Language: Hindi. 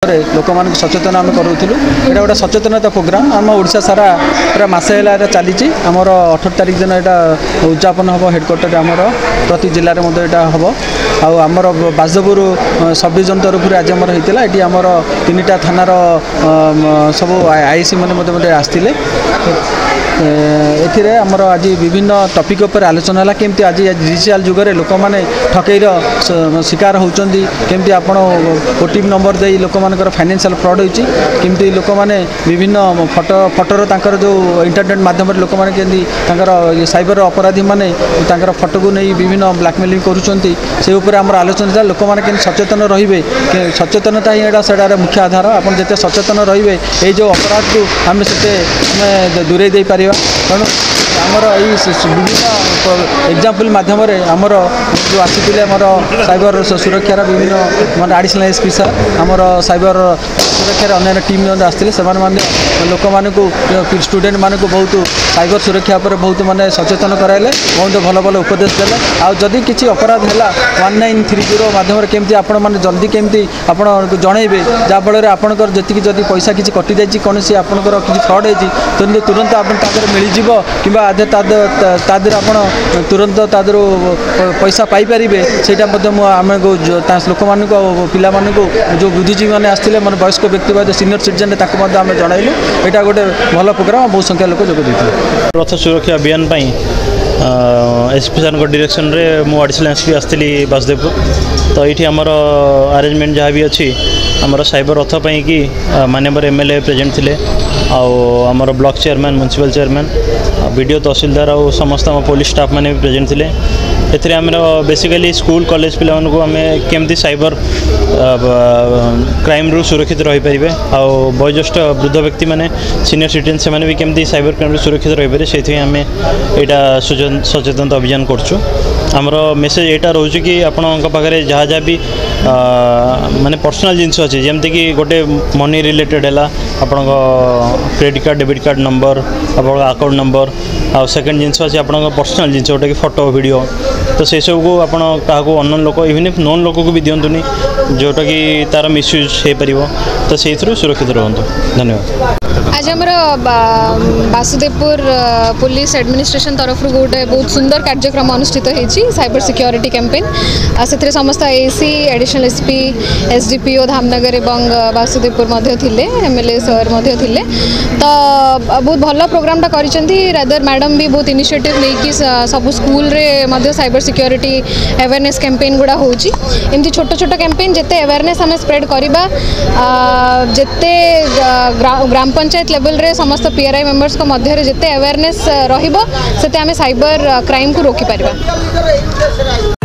लोक मान सचेतन आम करूँ यहाँ गोटे सचेतनता प्रोग्राम आम ओडिशा सारा पूरा मसे है चली आमर 18 तारिख दिन यहाँ उद्यापन हम हेडक्वार्टर आमर प्रति जिले में यहाँ हम आमर बाजपुर सब डिविजन तरफ आज आमर होता ये आमर 3टा थानार सब आईसी मैंने आसते एमर आज विभिन्न टॉपिक पर आलोचना है केमती आज डिजिटल जुगे लोक मैंने ठकईर शिकार होती केमती आप ओटीपी नंबर दे लोक फाइनेंशियल फ्रॉड होती केमती लोक मैंने विभिन्न फटोर तांकर जो इंटरनेट माध्यम लोक मैंने साइबर अपराधी माने फटो को नहीं विभिन्न ब्लैकमेलिंग करुँच आम आलोचना लोक मैंने सचेतन रे सचेतनता ही यहाँ मुख्य आधार आप जिते सचेतन रे ये जो अपराध को आम से दूरे दे पार तेणु आमर विभिन्न एग्जाम्पल माध्यम आमर जो आसी आमर साइबर सुरक्षार विभिन्न मैं एडिशनल एसपी सर आमर साइबर सुरक्षार अन्य टीम आसते लोक मानक स्टूडेंट मानक बहुत साइबर सुरक्षा पर बहुत माने सचेतन कराइले बहुत भल भल उपदेश देले आदि किसी अपराध है 1930 माध्यम केमती आपण मैंने जल्दी केमती आप जनइबे जहाँफल आपंकर जी जदि पैसा किसी कटि जाए कौन सी आपंकर किसी फ्रड होती तुरंत आप मिलज कि आप तुरंत तादर पैसा पाइपर से आम लोक मान पिला जो बुद्धिजीवी मैंने आसते मैं वयस्क व्यक्ति सीनियर सिटीजन आम जनइलु यहाँ गोटे भल प्रोग्राम बहुत संख्या लोक जोग रथ सुरक्षा अभियान एसपी सर डायरेक्शन रे मु एडिशनल एसपी आसती बासुदेवपुर तो ये आमर अरेंजमेंट जहाँ भी अच्छी आमर साइबर रथ कि माननीय एमएलए प्रेजेंट थे आमर ब्लॉक चेयरमैन म्युनिसिपल चेयरमैन वीडियो तहसीलदार और समस्त पुलिस स्टाफ मैंने भी प्रेजेंट थे एथिरे आमर बेसिकली स्कूल कॉलेज पिला मानकु आमे केमती साइबर क्राइम रु सुरक्षित रही पारिबे आ वयोज्येष्ठ वृद्ध व्यक्ति माने सीनियर सिटीजन से माने भी केमती साइबर क्राइम रु सुरक्षित रही पारे सेथि आमे एटा सचेतनता अभियान करछु आमर मेसेज एटा रोज कि आपन पाखे जहाँ जहाँ भी माने पर्सनल जिनस अच्छे जमती कि गोटे मनी रिलेटेड है आप credit card debit card number आप अकाउंट नंबर आ सेकेंड जिनस अच्छे आप पर्सनल जिनस जोटा कि फोटो वीडियो तो से सब को आप अननोन लोक इवन इफ नोन लोक को भी दिंतुनि जोटा कि तार मिसयूज हो पार तो से सुरक्षित रहतु धन्यवाद। आज आमर बासुदेवपुर पुलिस एडमिनिस्ट्रेशन तरफ गोटे बहुत सुंदर कार्यक्रम अनुष्ठित होती साइबर सिक्योरिटी कैंपेन से समस्त AC additional SP SDPO Dhamnagar एवं बासुदेवपुर थिले एमएलए सर थिले तो बहुत भल प्रोग्रामटा कर मैडम भी बहुत इनिशिएटिव लेकिन सब स्कूल रे साइबर सिक्योरिटी अवेयरनेस कैंपेन गुड़ा होमती छोट छोट कैंपेन जिते अवेयरनेस आम स्प्रेड करवा जिते ग्राम पंचायत लेवल रे समस्त पीआरआई मेंबर्स को मध्य जिते अवेयरनेस रहिबो सेते आमे साइबर क्राइम को रोकी पारिबा।